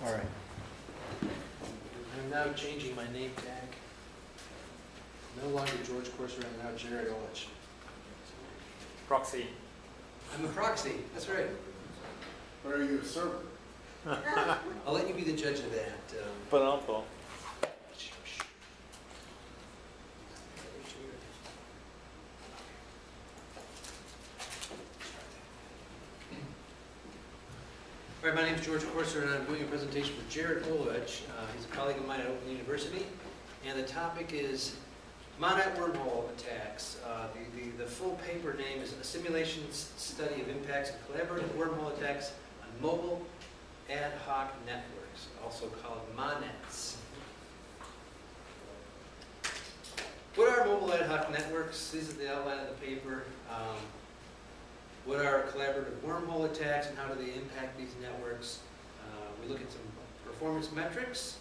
All right. I'm now changing my name tag. No longer George Courser, I'm now Jared Olich. Proxy. I'm a proxy, that's right. Or are you a server? I'll let you be the judge of that. Example. All right, my name is George Courser, and I'm doing a presentation for Jared Olich. He's a colleague of mine at Open University, and the topic is Monad wormhole attacks. The full paper name is A Simulation Study of Impacts of Collaborative Wormhole Attacks on Mobile Ad Hoc Networks, also called MONADs. What are mobile ad hoc networks? This is the outline of the paper. What are collaborative wormhole attacks and how do they impact these networks? We look at some performance metrics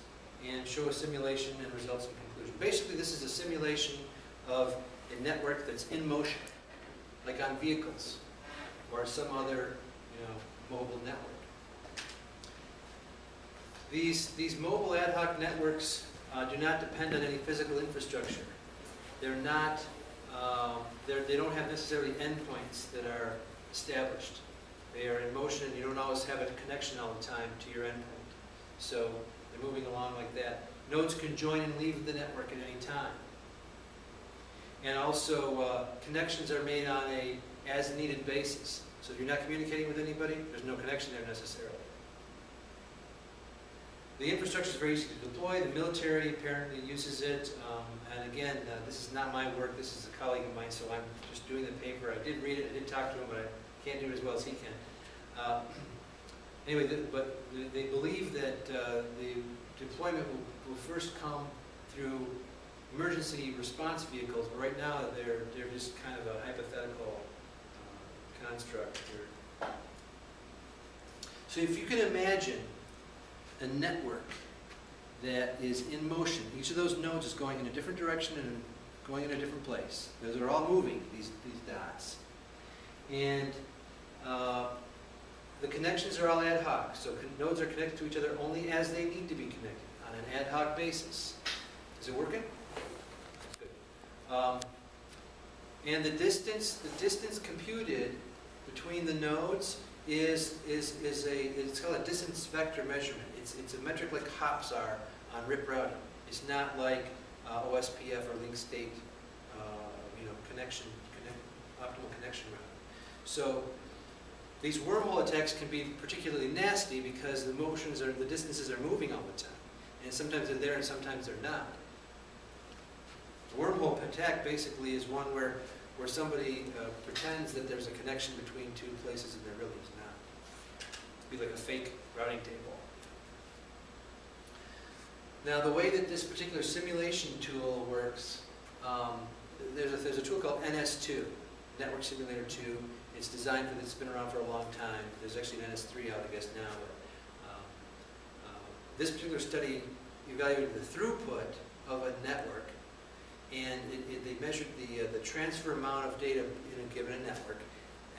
and show a simulation and results and conclusion. Basically, this is a simulation of a network that's in motion, like on vehicles or some other, mobile network. These mobile ad hoc networks do not depend on any physical infrastructure. They're not. They don't have necessarily endpoints that are established. They are in motion. You don't always have a connection all the time to your endpoint. So they're moving along like that. Nodes can join and leave the network at any time. And also, connections are made on a as-needed basis. So if you're not communicating with anybody, there's no connection there necessarily. The infrastructure is very easy to deploy. The military apparently uses it. And again, this is not my work. This is a colleague of mine, so I'm just doing the paper. I did read it. I did talk to him, but I can't do it as well as he can. Anyway, but they believe that the deployment will first come through emergency response vehicles, but right now they're just kind of a hypothetical construct here. So if you can imagine a network that is in motion, each of those nodes is going in a different direction and going in a different place. Those are all moving, these dots. And the connections are all ad hoc, so nodes are connected to each other only as they need to be connected on an ad hoc basis. Is it working? Good. And the distance computed between the nodes is it's called a distance vector measurement. It's a metric like hops are on RIP routing. It's not like OSPF or link state, optimal connection routing. So these wormhole attacks can be particularly nasty because the distances are moving all the time, and sometimes they're there and sometimes they're not. A wormhole attack basically is one where somebody pretends that there's a connection between two places and there really is not. It'd be like a fake routing table. Now, the way that this particular simulation tool works, there's a tool called NS2, Network Simulator 2. It's designed it's been around for a long time. There's actually an NS3 out, I guess, now. But, this particular study evaluated the throughput of a network, and they measured the transfer amount of data given a network,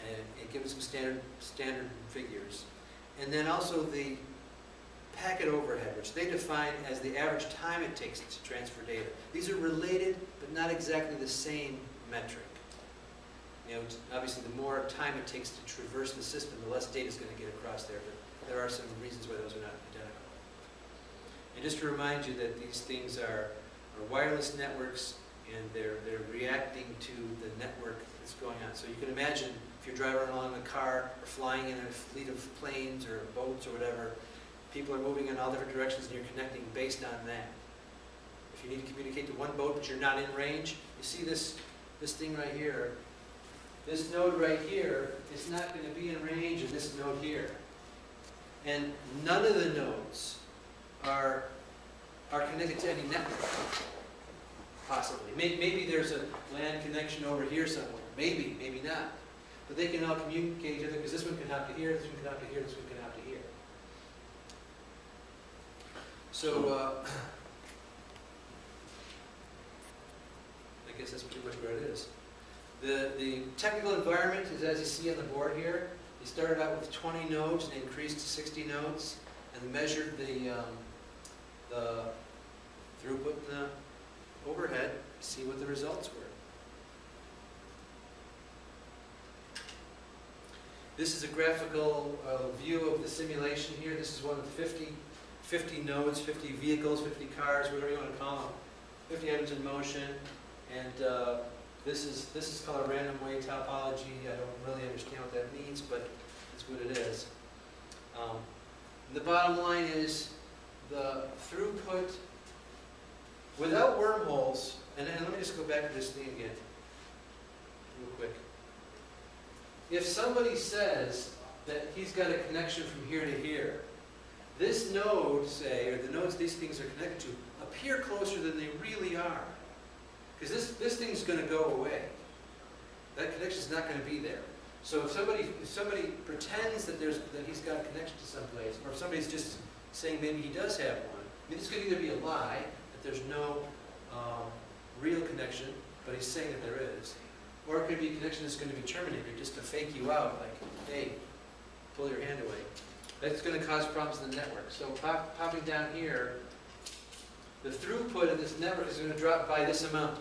and it gives some standard figures, and then also the packet overhead, which they define as the average time it takes to transfer data. These are related, but not exactly the same metric. Obviously, the more time it takes to traverse the system, the less data is going to get across there. But there are some reasons why those are not identical. And just to remind you that these things are wireless networks, and they're reacting to the network that's going on. So you can imagine if you're driving along in a car or flying in a fleet of planes or boats or whatever, people are moving in all different directions, and you're connecting based on that. If you need to communicate to one boat but you're not in range, you see this thing right here. This node right here is not going to be in range of this node here. And none of the nodes are connected to any network, possibly. Maybe there's a LAN connection over here somewhere. Maybe not. But they can all communicate each other because this one can hop to here, this one can hop to here, this one can hop to here. So, I guess that's pretty much where it is. The technical environment is, as you see on the board here, they started out with 20 nodes and increased to 60 nodes. and measured the throughput and the overhead, see what the results were. This is a graphical view of the simulation here. This is one of 50 nodes, 50 vehicles, 50 cars, whatever you want to call them. 50 items in motion, and this is called a random way topology. I don't really understand what that means, but it's what it is. The bottom line is the throughput without wormholes, and let me just go back to this thing again, real quick. If somebody says that he's got a connection from here to here, this node, say, or the nodes these things are connected to, appear closer than they really are. Because this thing's going to go away. That connection's not going to be there. So if somebody pretends that he's got a connection to someplace, or if somebody's just saying maybe he does have one, I mean, this could either be a lie, that there's no real connection, but he's saying that there is, or it could be a connection that's going to be terminated, just to fake you out, like, hey, pull your hand away. That's going to cause problems in the network. So popping down here, the throughput of this network is going to drop by this amount.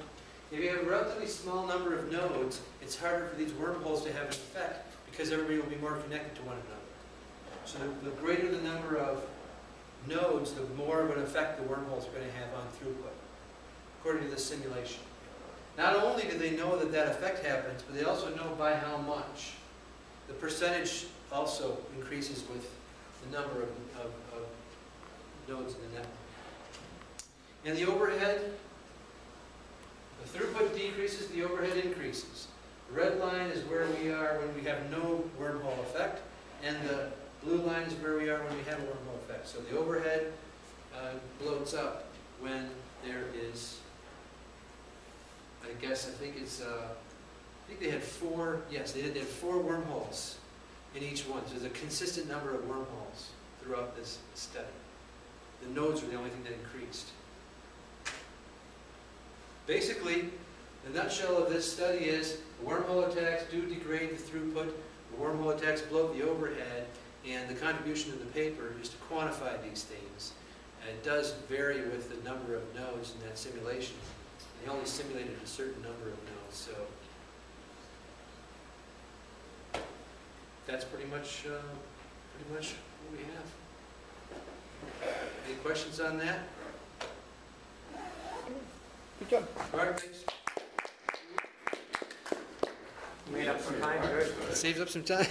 If you have a relatively small number of nodes, it's harder for these wormholes to have an effect because everybody will be more connected to one another. So the greater the number of nodes, the more of an effect the wormholes are going to have on throughput, according to the simulation. Not only do they know that that effect happens, but they also know by how much. The percentage also increases with the number of nodes in the network. And the overhead, the throughput decreases, the overhead increases. The red line is where we are when we have no wormhole effect, and the blue line is where we are when we have a wormhole effect. So the overhead bloats up when there is, I think they had four, yes, they had 4 wormholes in each one. So there's a consistent number of wormholes throughout this study. The nodes were the only thing that increased. Basically, the nutshell of this study is the wormhole attacks do degrade the throughput, the wormhole attacks bloat the overhead, and the contribution of the paper is to quantify these things. And it does vary with the number of nodes in that simulation. They only simulated a certain number of nodes, so that's pretty much what we have. Any questions on that? Good job. All right, thanks. Made up some time, good. Saves up some time.